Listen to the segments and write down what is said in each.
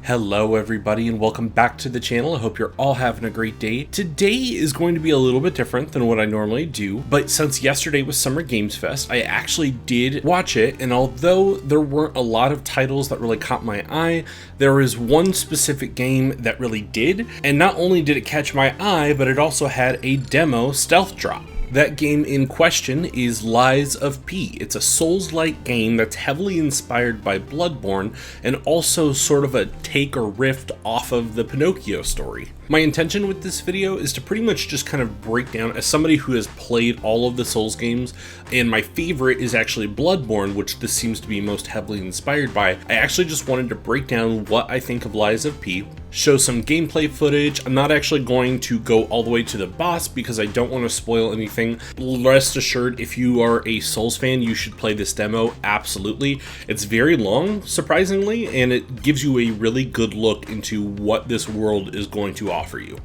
Hello everybody and welcome back to the channel. I hope you're all having a great day. Today is going to be a little bit different than what I normally do, but since yesterday was Summer Games Fest, I actually did watch it, and although there weren't a lot of titles that really caught my eye, there is one specific game that really did, and not only did it catch my eye, but it also had a demo stealth drop. That game in question is Lies of P. It's a Souls-like game that's heavily inspired by Bloodborne and also sort of a take or riff off of the Pinocchio story. My intention with this video is to pretty much just kind of break down, as somebody who has played all of the Souls games, and my favorite is actually Bloodborne, which this seems to be most heavily inspired by. I actually just wanted to break down what I think of Lies of P, show some gameplay footage. I'm not actually going to go all the way to the boss because I don't want to spoil anything. Rest assured, if you are a Souls fan, you should play this demo, absolutely. It's very long, surprisingly, and it gives you a really good look into what this world is going to offer you.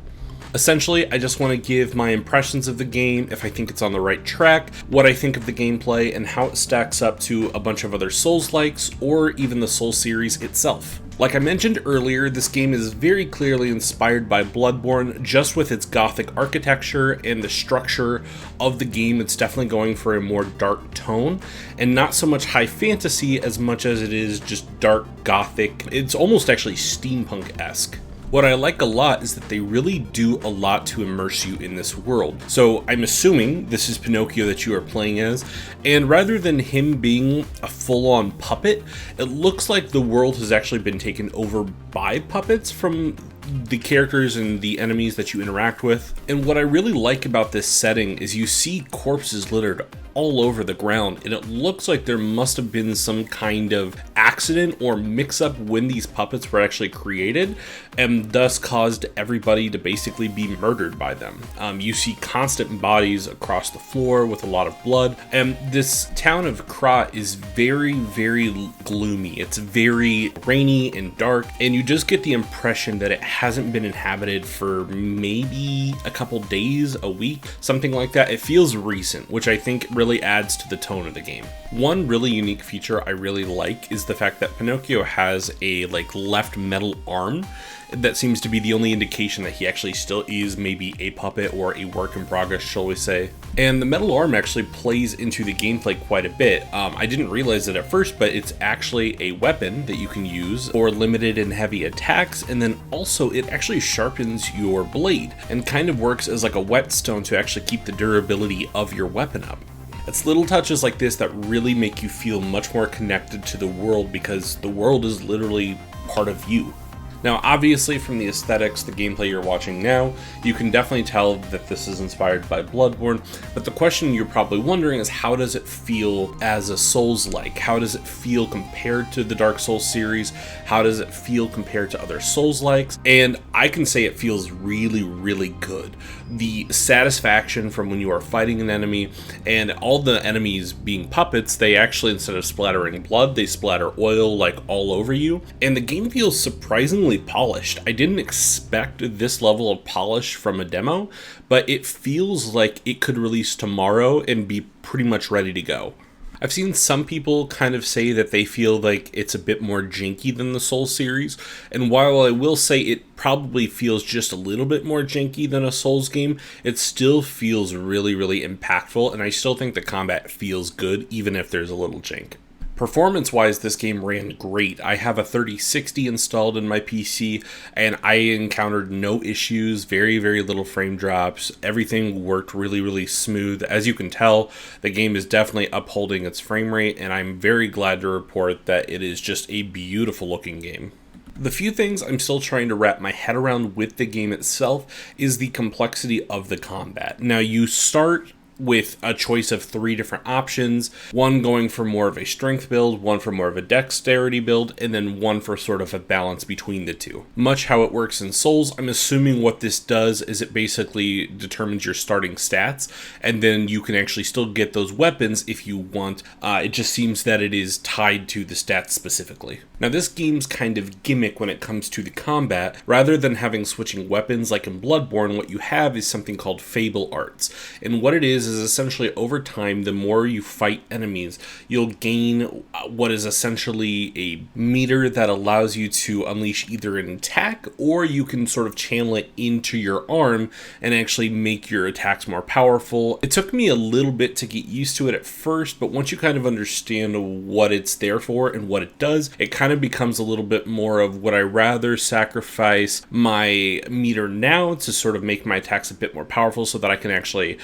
Essentially, I just want to give my impressions of the game, if I think it's on the right track, what I think of the gameplay, and how it stacks up to a bunch of other Souls-likes, or even the Souls series itself. Like I mentioned earlier, this game is very clearly inspired by Bloodborne, just with its gothic architecture and the structure of the game. It's definitely going for a more dark tone, and not so much high fantasy as much as it is just dark gothic. It's almost actually steampunk-esque. What I like a lot is that they really do a lot to immerse you in this world. So I'm assuming this is Pinocchio that you are playing as, and rather than him being a full-on puppet, it looks like the world has actually been taken over by puppets from the characters and the enemies that you interact with. And what I really like about this setting is you see corpses littered all over the ground, and it looks like there must have been some kind of accident or mix-up when these puppets were actually created, and thus caused everybody to basically be murdered by them. You see constant bodies across the floor with a lot of blood, and this town of Krat is very, very gloomy. It's very rainy and dark, and you just get the impression that it hasn't been inhabited for maybe a couple days, a week, something like that. It feels recent, which I think really adds to the tone of the game. One really unique feature I really like is the fact that Pinocchio has a left metal arm. That seems to be the only indication that he actually still is maybe a puppet or a work in progress, shall we say. And the metal arm actually plays into the gameplay quite a bit. I didn't realize it at first, but it's actually a weapon that you can use for limited and heavy attacks, and then also it actually sharpens your blade and kind of works as like a whetstone to actually keep the durability of your weapon up. It's little touches like this that really make you feel much more connected to the world, because the world is literally part of you. Now, obviously, from the aesthetics, the gameplay you're watching now, you can definitely tell that this is inspired by Bloodborne, but the question you're probably wondering is, how does it feel as a Souls-like? How does it feel compared to the Dark Souls series? How does it feel compared to other Souls-likes? And I can say it feels really, really good. The satisfaction from when you are fighting an enemy, and all the enemies being puppets, they actually, instead of splattering blood, they splatter oil all over you, and the game feels surprisingly polished. I didn't expect this level of polish from a demo, but it feels like it could release tomorrow and be pretty much ready to go. I've seen some people kind of say that they feel like it's a bit more janky than the Souls series, and while I will say it probably feels just a little bit more janky than a Souls game, it still feels really, really impactful, and I still think the combat feels good even if there's a little jank. Performance-wise, this game ran great. I have a 3060 installed in my PC, and I encountered no issues, very, very little frame drops. Everything worked really, really smooth. As you can tell, the game is definitely upholding its frame rate, and I'm very glad to report that it is just a beautiful looking game. The few things I'm still trying to wrap my head around with the game itself is the complexity of the combat. Now, you start with a choice of 3 different options, one going for more of a strength build, one for more of a dexterity build, and then one for sort of a balance between the two. Much how it works in Souls, I'm assuming what this does is it basically determines your starting stats, and then you can actually still get those weapons if you want. It just seems that it is tied to the stats specifically. Now, this game's kind of gimmick when it comes to the combat, rather than having switching weapons like in Bloodborne, what you have is something called Fable Arts, and what it is is essentially over time, the more you fight enemies, you'll gain what is essentially a meter that allows you to unleash either an attack, or you can sort of channel it into your arm and actually make your attacks more powerful. It took me a little bit to get used to it at first, but once you kind of understand what it's there for and what it does, it kind of becomes a little bit more of, would I rather sacrifice my meter now to sort of make my attacks a bit more powerful so that I can actually,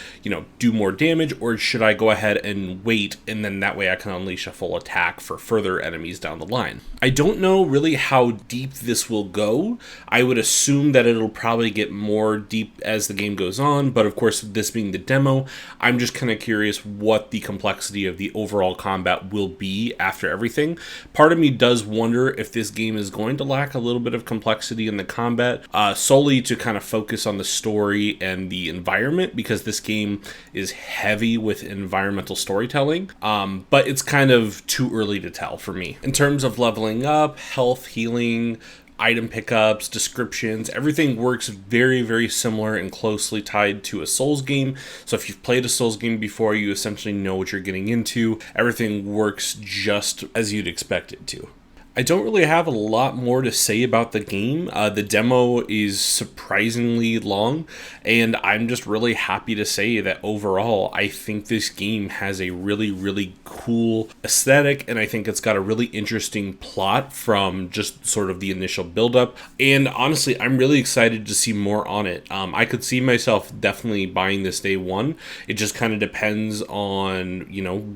do more damage, or should I go ahead and wait, and then that way I can unleash a full attack for further enemies down the line. I don't know really how deep this will go. I would assume that it'll probably get more deep as the game goes on, but of course, this being the demo, I'm just kind of curious what the complexity of the overall combat will be after everything. Part of me does wonder if this game is going to lack a little bit of complexity in the combat, solely to kind of focus on the story and the environment, because this game is heavy with environmental storytelling, but it's kind of too early to tell for me. In terms of leveling up, health, healing, item pickups, descriptions, everything works very, very similar and closely tied to a Souls game. So if you've played a Souls game before, you essentially know what you're getting into. Everything works just as you'd expect it to. I don't really have a lot more to say about the game. The demo is surprisingly long, and I'm just really happy to say that overall, I think this game has a really, really cool aesthetic, and I think it's got a really interesting plot from just sort of the initial build-up. And honestly, I'm really excited to see more on it. I could see myself definitely buying this day one. It just kind of depends on,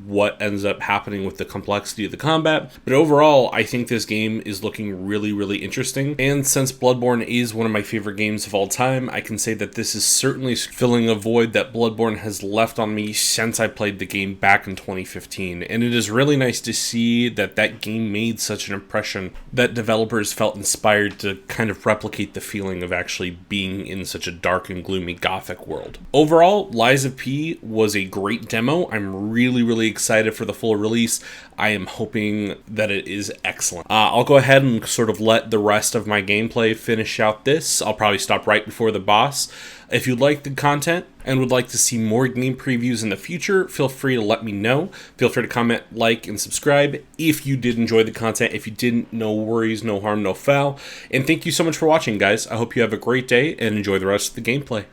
what ends up happening with the complexity of the combat. But overall, I think this game is looking really, really interesting. And since Bloodborne is one of my favorite games of all time, I can say that this is certainly filling a void that Bloodborne has left on me since I played the game back in 2015. And it is really nice to see that that game made such an impression that developers felt inspired to kind of replicate the feeling of actually being in such a dark and gloomy gothic world. Overall, Lies of P was a great demo. I'm really, really excited for the full release. I am hoping that it is excellent. I'll go ahead and sort of let the rest of my gameplay finish out this. I'll probably stop right before the boss. If you like the content and would like to see more game previews in the future, feel free to let me know. Feel free to comment, like, and subscribe if you did enjoy the content. If you didn't, no worries, no harm, no foul. And thank you so much for watching, guys. I hope you have a great day and enjoy the rest of the gameplay.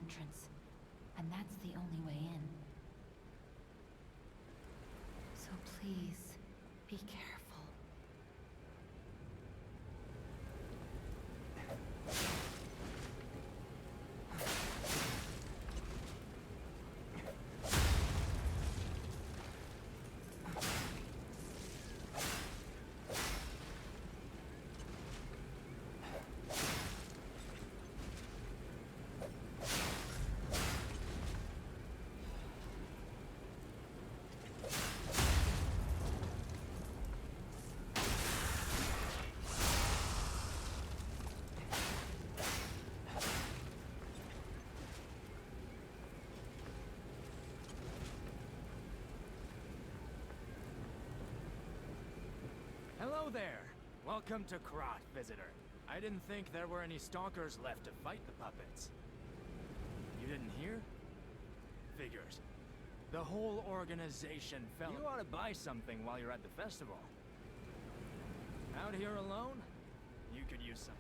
entrance, and that's the only way in. So please, be careful. Hello there! Welcome to Krot, visitor. I didn't think there were any stalkers left to fight the puppets. You didn't hear? Figures. The whole organization fell. You ought to buy something while you're at the festival. Out here alone? You could use some